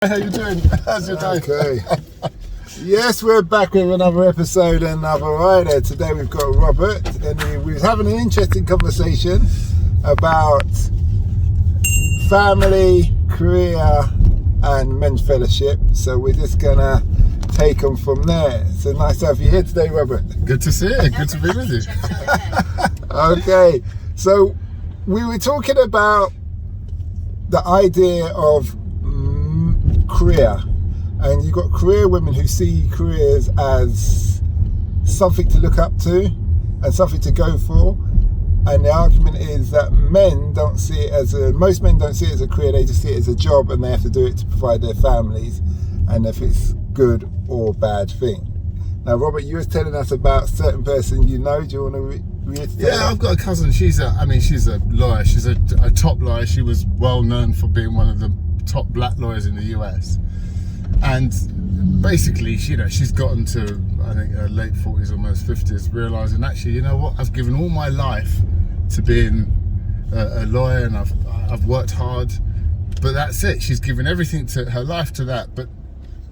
How you doing? How's your day? Okay. Yes, we're back with another episode and another rider. Today we've got Robert, and we're having an interesting conversation about family, career, and men's fellowship. So we're just gonna take them from there. So nice to have you here today, Robert. Good to see you. Good to be with you. Okay, so we were talking about the idea of career, and you've got career women who see careers as something to look up to and something to go for, and the argument is that most men don't see it as a career, they just see it as a job, and they have to do it to provide their families, and if it's good or bad thing. Now, Robert, you were telling us about a certain person you know. Do you want to reiterate? Yeah, I've got a cousin. She's a lawyer. She's a top lawyer. She was well known for being one of the top black lawyers in the US, and basically, she's gotten to, I think, her late 40s, almost 50s, realizing, actually, you know what, I've given all my life to being a lawyer, and I've worked hard, but that's it. She's given everything to her life to that, but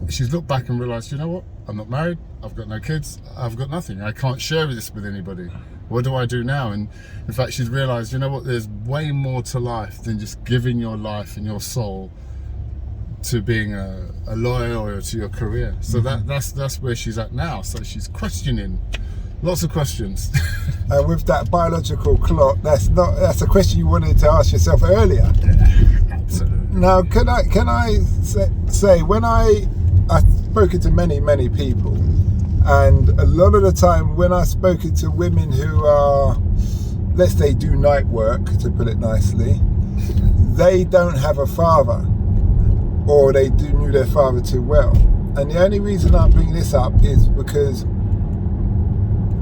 she's looked back and realized, you know what, I'm not married, I've got no kids, I've got nothing, I can't share this with anybody. What do I do now? And in fact, she's realized, you know what, there's way more to life than just giving your life and your soul to being a lawyer or to your career. So that's where she's at now. So she's questioning lots of questions. And with that biological clock, that's a question you wanted to ask yourself earlier. Yeah, absolutely. Now, can I say when I've spoken to many people, and a lot of the time when I've spoken to women who are, let's say, do night work, to put it nicely, they don't have a father, or they knew their father too well. And the only reason I bring this up is because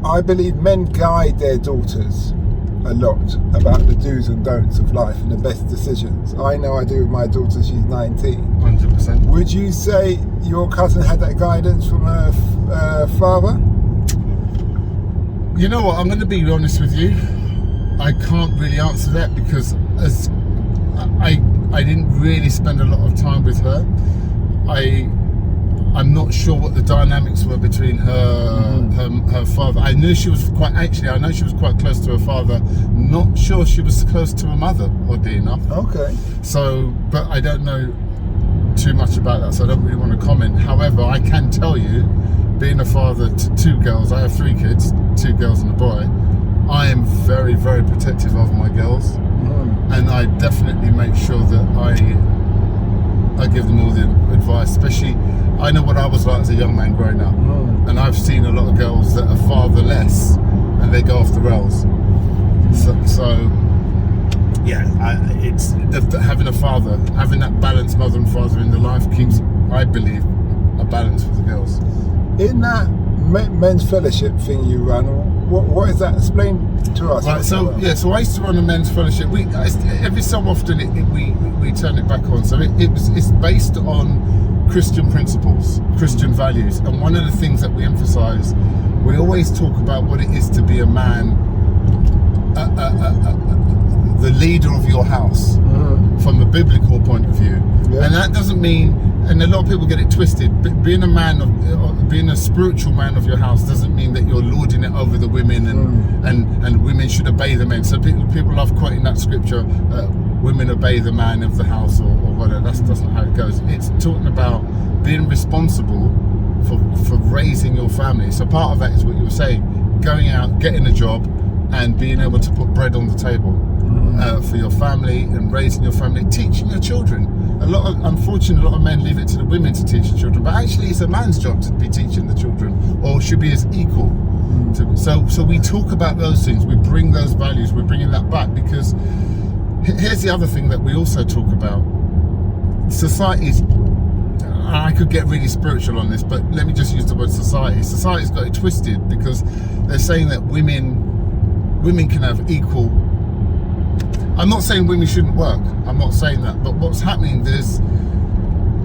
I believe men guide their daughters a lot about the do's and don'ts of life and the best decisions. I know I do with my daughter, she's 19. 100%. Would you say your cousin had that guidance from her father? You know what, I'm going to be honest with you. I can't really answer that because as I didn't really spend a lot of time with her. I'm not sure what the dynamics were between her father. I know she was quite close to her father. Not sure she was close to her mother, oddly enough. Okay. So, but I don't know too much about that, so I don't really want to comment. However, I can tell you, being a father to two girls, I have 3 kids, 2 girls and a boy, I am very, very protective of my girls. And I definitely make sure that I give them all the advice, especially, I know what I was like as a young man growing up, and I've seen a lot of girls that are fatherless and they go off the rails. So yeah, it's having a father, having that balanced mother and father in the life keeps, I believe, a balance for the girls. In that men's fellowship thing you run, what is that? Explain to us. Right, so I used to run a men's fellowship. Every so often we turn it back on. So it's based on Christian principles, Christian values, and one of the things that we emphasise, we always talk about what it is to be a man, the leader of your house, from a biblical point of view. Yeah. And that doesn't mean, and a lot of people get it twisted, but being a spiritual man of your house doesn't mean that you're lording it over the women and women should obey the men. So people love quoting that scripture, women obey the man of the house or whatever. That's not how it goes. It's talking about being responsible for raising your family. So part of that is what you were saying, going out, getting a job, and being able to put bread on the table for your family and raising your family, teaching your children. Unfortunately, a lot of men leave it to the women to teach the children, but actually it's a man's job to be teaching the children, or should be as equal. So we talk about those things, we bring those values, we're bringing that back, because here's the other thing that we also talk about. Society's, I could get really spiritual on this, but let me just use the word society. Society's got it twisted because they're saying that women can have equal. I'm not saying women shouldn't work, I'm not saying that, but what's happening is,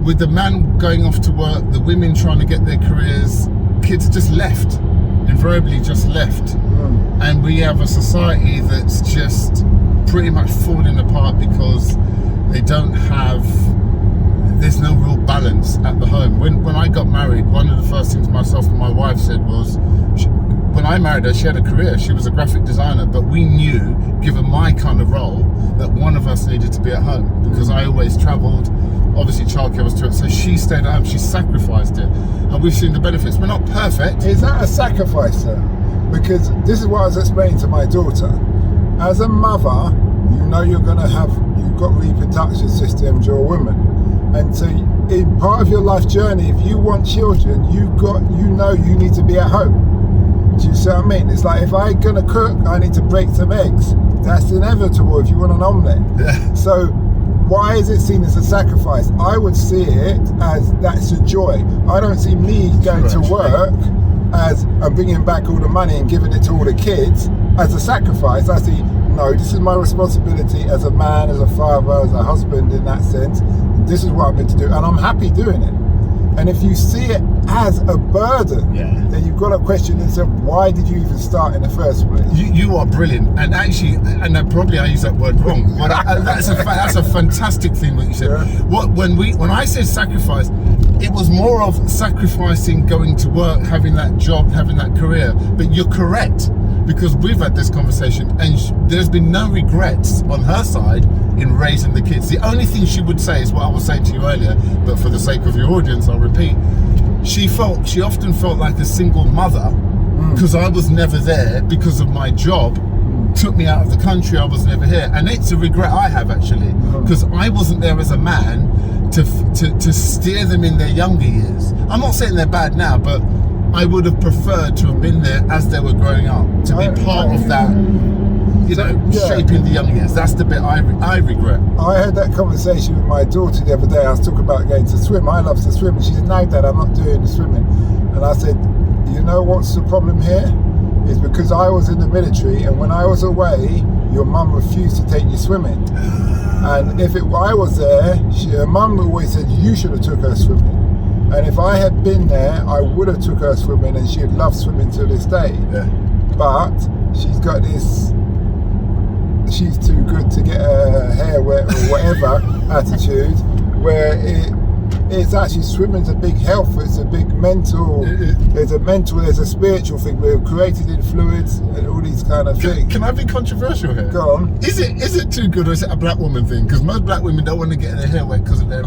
with the man going off to work, the women trying to get their careers, kids just left, invariably just left. And we have a society that's just pretty much falling apart because they don't have there's no real balance at the home. When I got married, one of the first things myself and my wife said was, when I married her, she had a career. She was a graphic designer, but we knew, given my kind of role, that one of us needed to be at home because I always travelled. Obviously, childcare was to it, so she stayed at home. She sacrificed it, and we've seen the benefits. We're not perfect. Is that a sacrifice, sir? Because this is what I was explaining to my daughter. As a mother, you know you've got reproduction systems. You're a woman, and so in part of your life journey, if you want children, you need to be at home. Do you see what I mean? It's like, if I'm gonna cook, I need to break some eggs. That's inevitable if you want an omelette. Yeah. So why is it seen as a sacrifice? I would see it as that's a joy. I don't see me going to work as I'm bringing back all the money and giving it to all the kids as a sacrifice. I see, no, this is my responsibility as a man, as a father, as a husband in that sense. This is what I'm meant to do, and I'm happy doing it. And if you see it as a burden, then you've got to question yourself, why did you even start in the first place? You are brilliant, and actually, probably I use that word wrong, but that's a fantastic thing what you said. Yeah. When I said sacrifice, it was more of sacrificing going to work, having that job, having that career. But you're correct, because we've had this conversation, and there's been no regrets on her side in raising the kids. The only thing she would say is what I was saying to you earlier, but for the sake of your audience, I'll repeat. She often felt like a single mother because I was never there because of my job. Took me out of the country, I was never here, and it's a regret I have actually, because I wasn't there as a man to steer them in their younger years. I'm not saying they're bad now, but I would have preferred to have been there as they were growing up, to be part of that, shaping the young years. That's the bit I regret. I had that conversation with my daughter the other day. I was talking about going to swim. I love to swim, and she said, no, Dad, I'm not doing the swimming. And I said, you know what's the problem here? It's because I was in the military, and when I was away, your mum refused to take you swimming. And if I was there, her mum always said, you should have took her swimming. And if I had been there, I would have took her swimming, and she'd love swimming to this day. Yeah. But she's got this, she's too good to get her hair wet or whatever attitude, where it's actually, swimming's a big health, it's a big mental, there's a spiritual thing. We're created in fluids and all these kind of things. Can I be controversial here? Go on. Is it too good, or is it a black woman thing? Because most black women don't want to get their hair wet because of their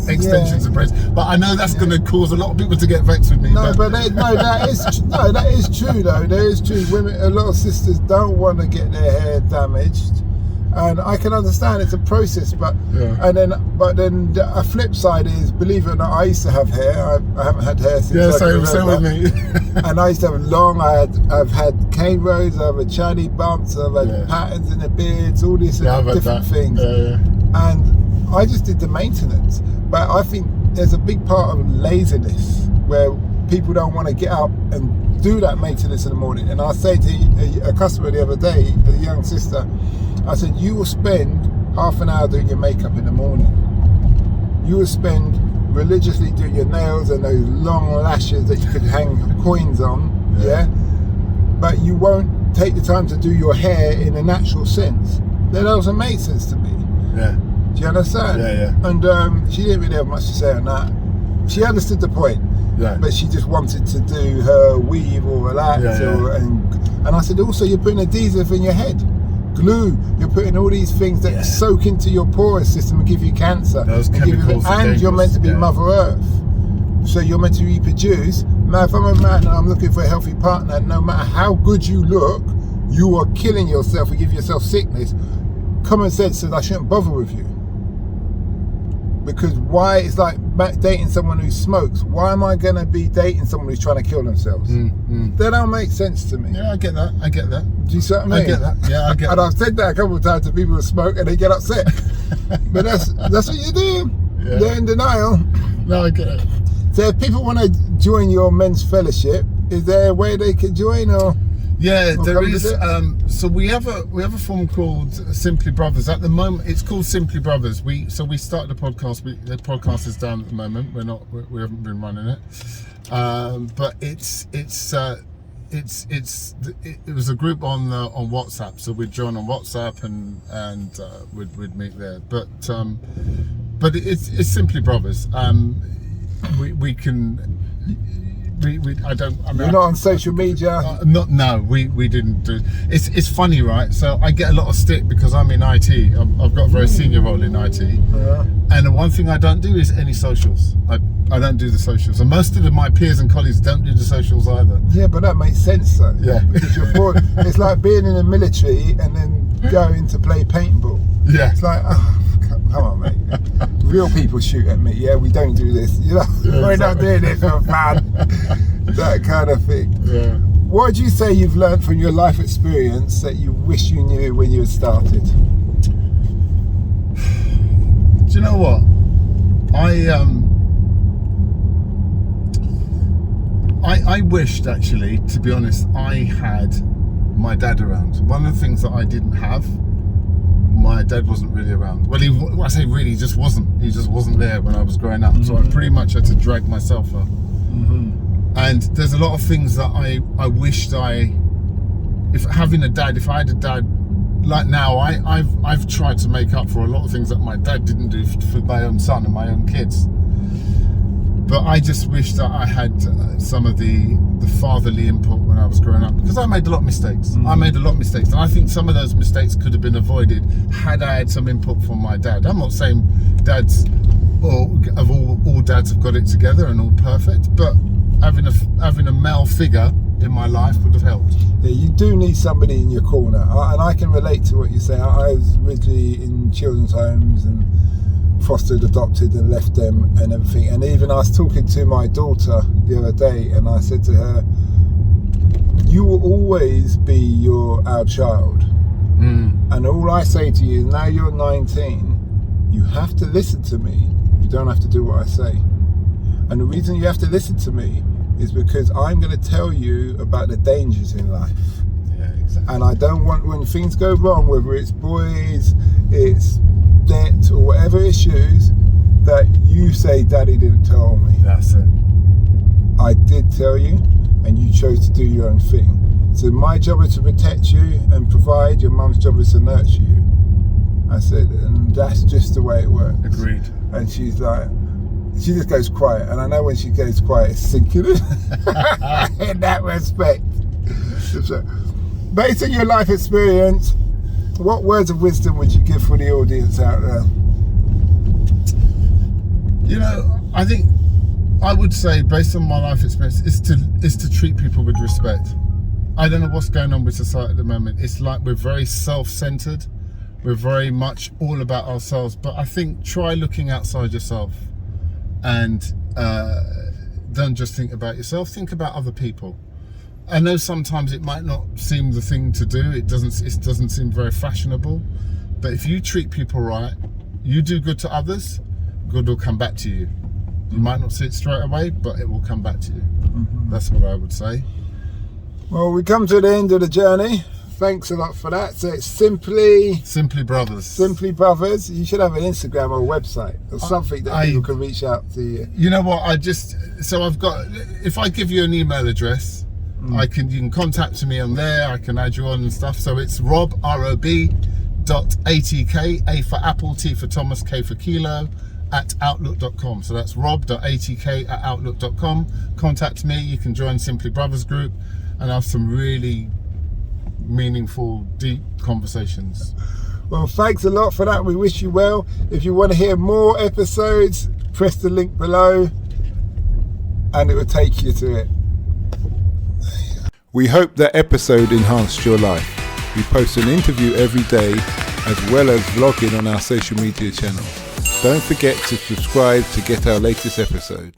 extensions and braids. But I know that's going to cause a lot of people to get vexed with me. That is true though. There is true. Women, a lot of sisters don't want to get their hair damaged. And I can understand it's a process, but then a flip side is, believe it or not, I used to have hair. I haven't had hair since. Same with me. And I used to have long. I've had cane rows, I've had shiny bumps, I've had patterns in the beards, all these different things. And I just did the maintenance. But I think there's a big part of laziness where people don't want to get up and do that maintenance in the morning. And I say to a customer the other day, a young sister, I said, you will spend half an hour doing your makeup in the morning. You will spend religiously doing your nails and those long lashes that you could hang coins on, but you won't take the time to do your hair in a natural sense. That doesn't make sense to me. Yeah. Do you understand? Yeah. And she didn't really have much to say on that. She understood the point, but she just wanted to do her weave or relax. And I said, also, you're putting adhesive in your head. Glue, you're putting all these things that soak into your porous system and give you cancer. Those chemicals and you're meant to be Mother Earth. So you're meant to reproduce. Now, if I'm a man and I'm looking for a healthy partner, no matter how good you look, you are killing yourself and giving yourself sickness. Common sense says I shouldn't bother with you. Because why? It's like dating someone who smokes. Why am I going to be dating someone who's trying to kill themselves? That don't make sense to me. Yeah, I get that. Do you see what I mean? I get that. Yeah, I get and I've said that a couple of times to people who smoke and they get upset. But that's what you do. Yeah. They're in denial. No, I get it. So if people want to join your men's fellowship, is there a way they can join or? Yeah, there is. So we have a form called Simply Brothers. At the moment, it's called Simply Brothers. We started the podcast. The podcast is down at the moment. We haven't been running it, but it's it was a group on WhatsApp, so we'd join on WhatsApp and we'd meet there. But it's Simply Brothers. We can. I don't. I mean, you're not on social media. No, we didn't do. It's funny, right? So I get a lot of stick because I'm in IT. I've got a very senior role in IT, and the one thing I don't do is any socials. I don't do the socials, and most of my peers and colleagues don't do the socials either. Yeah, but that makes sense, though. Yeah, because you're bored. It's like being in the military and then going to play paintball. Yeah, it's like, oh, come on, mate. Real people shoot at me. Yeah, we don't do this. You know, we're not doing it for fun. That kind of thing. Yeah. What would you say you've learned from your life experience that you wish you knew when you had started? Do you know what? I wished, actually, to be honest, I had my dad around. One of the things that I didn't have, my dad wasn't really around. Well, I say really, he just wasn't there when I was growing up. So I pretty much had to drag myself up. And there's a lot of things that I wished if I had a dad like now, I've tried to make up for a lot of things that my dad didn't do for my own son and my own kids. But I just wish that I had some of the fatherly input when I was growing up, because I made a lot of mistakes. I made a lot of mistakes, and I think some of those mistakes could have been avoided had I had some input from my dad. I'm not saying dads all dads have got it together and all perfect, but having a male figure in my life would have helped. Yeah, you do need somebody in your corner, and I can relate to what you say. I was originally in children's homes and fostered, adopted and left them and everything, and even I was talking to my daughter the other day and I said to her, you will always be our child, and all I say to you is, now you're 19, you have to listen to me, you don't have to do what I say. And the reason you have to listen to me is because I'm going to tell you about the dangers in life. Yeah, exactly. And I don't want, when things go wrong, whether it's boys, it's debt or whatever issues, that you say, Daddy didn't tell me. That's it. I did tell you, and you chose to do your own thing. So my job is to protect you and provide. Your mum's job is to nurture you. I said, and that's just the way it works. Agreed. And she's like, she just goes quiet, and I know when she goes quiet, it's sinking in that respect. So, based on your life experience, what words of wisdom would you give for the audience out there? You know, I think I would say, based on my life experience, is to treat people with respect. I don't know what's going on with society at the moment. It's like we're very self-centered. We're very much all about ourselves. But I think try looking outside yourself, and don't just think about yourself. Think about other people. I know sometimes it might not seem the thing to do. It doesn't seem very fashionable. But if you treat people right, you do good to others, good will come back to you. You might not see it straight away, but it will come back to you. That's what I would say. Well, we come to the end of the journey. Thanks a lot for that. So it's Simply Brothers. Simply Brothers. You should have an Instagram or a website or something that people can reach out to you. You know what? I've got. If I give you an email address, you can contact me on there. I can add you on and stuff. So it's rob.atk, A for Apple, T for Thomas, K for Kilo, @outlook.com. So that's rob.atk@outlook.com. Contact me. You can join Simply Brothers group and have some really meaningful, deep conversations. Well, thanks a lot for that. We wish you well. If you want to hear more episodes, press the link below and it will take you to it. We hope that episode enhanced your life. We post an interview every day as well as vlogging on our social media channels. Don't forget to subscribe to get our latest episode.